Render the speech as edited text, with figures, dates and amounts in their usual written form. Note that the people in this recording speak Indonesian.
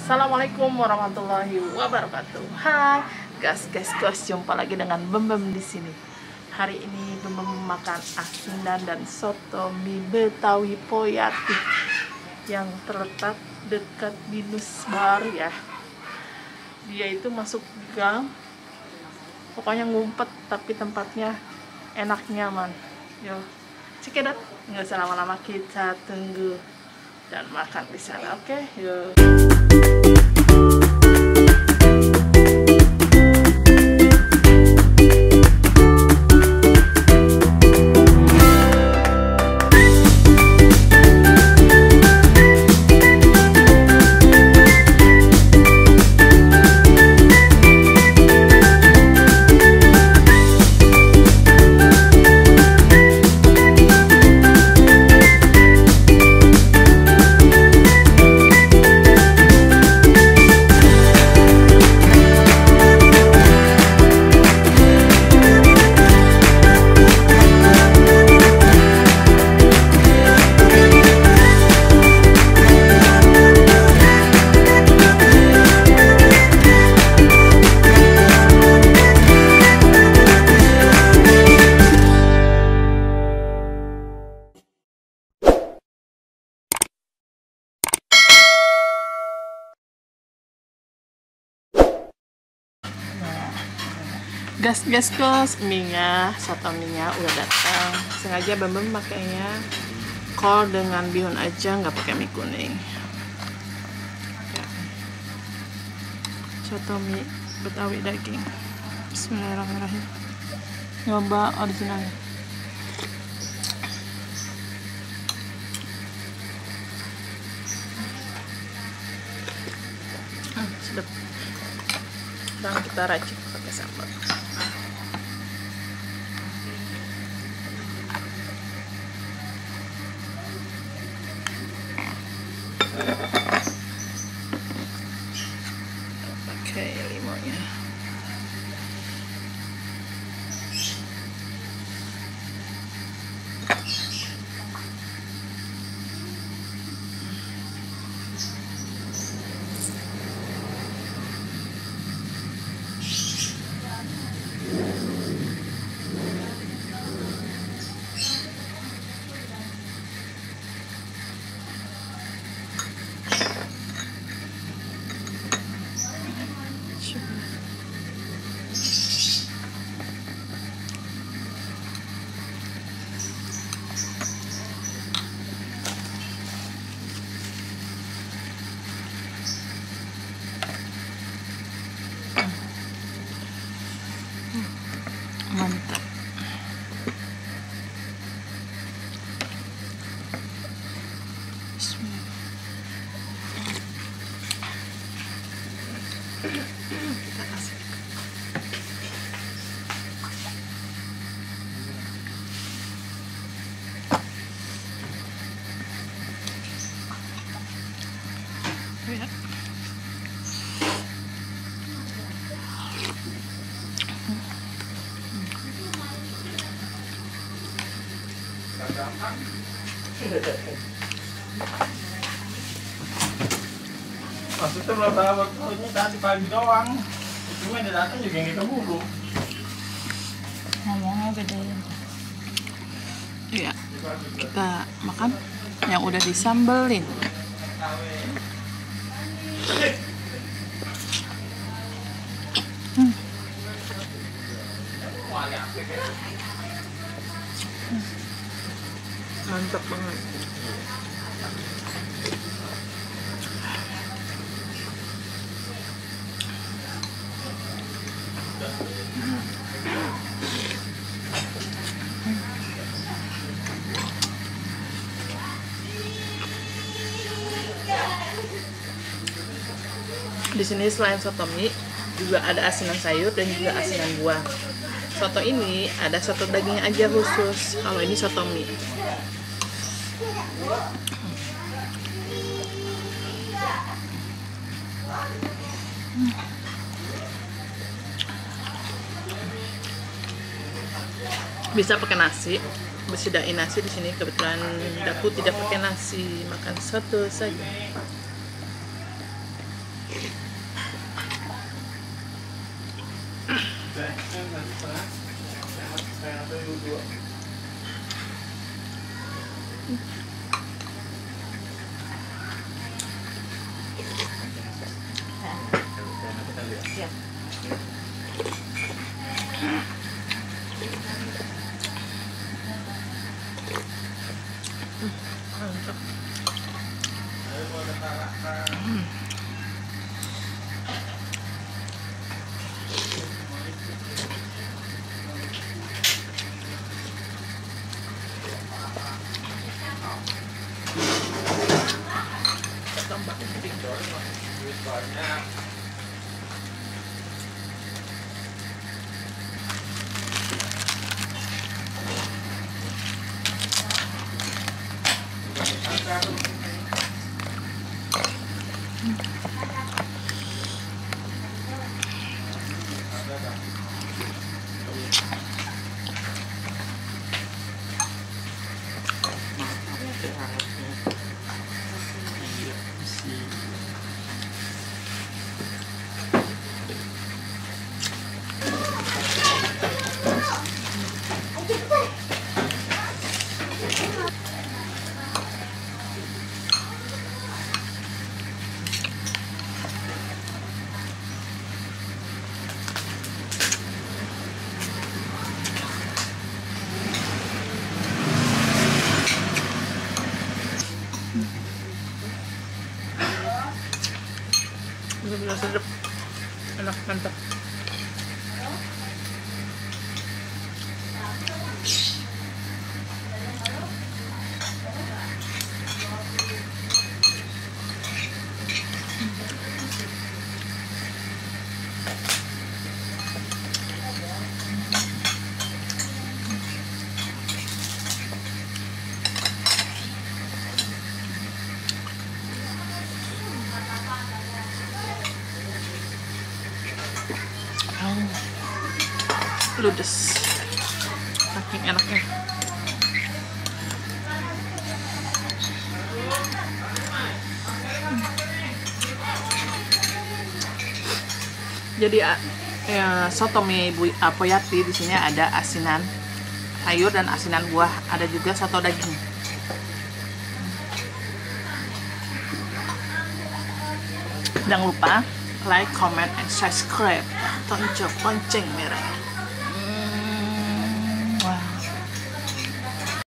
Assalamualaikum warahmatullahi wabarakatuh. Hai guys, jumpa lagi dengan Bembem di sini. Hari ini Bembem makan asinan dan soto mie Betawi Poyati yang terletak dekat Binus Baru ya. Dia itu masuk gang, pokoknya ngumpet tapi tempatnya enak nyaman. Yo, cekedat, nggak usah lama-lama, kita tunggu dan makan di sana. Oke, yuk. Gas, mie-nya, soto mie-nya udah datang. Sengaja Bembem pakainya kol dengan bihun aja, nggak pakai mie kuning. Ya. Soto mie Betawi daging. Bismillahirrahmanirrahim. Nyoba originalnya. Sedap. Dan kita racik pakai sambal. Pakai limonnya. Mantap. Bismillah. Kita kasih. Lihat. Maksudnya belum tahu ini tadi pagi doang. Cuma dia datang juga yang keburu. Ngomongnya beda ya. Iya, kita makan yang udah disambelin. Mantap banget. Di sini selain soto mie juga ada asinan sayur dan juga asinan buah. Soto ini ada soto daging aja khusus. Kalau ini soto mie. Bisa pakai nasi, disediain nasi di sini. Kebetulan dapur tidak pakai nasi, makan soto saja. Ya. Mantap. Tambah penting Banyak. Bener-bener sedap, enak, mantap. Ludes, saking enaknya. Jadi ya, soto mie Bu Poyati di sini ada asinan sayur dan asinan buah, ada juga soto daging. Jangan lupa like, comment, and subscribe. Toncok lonceng merah.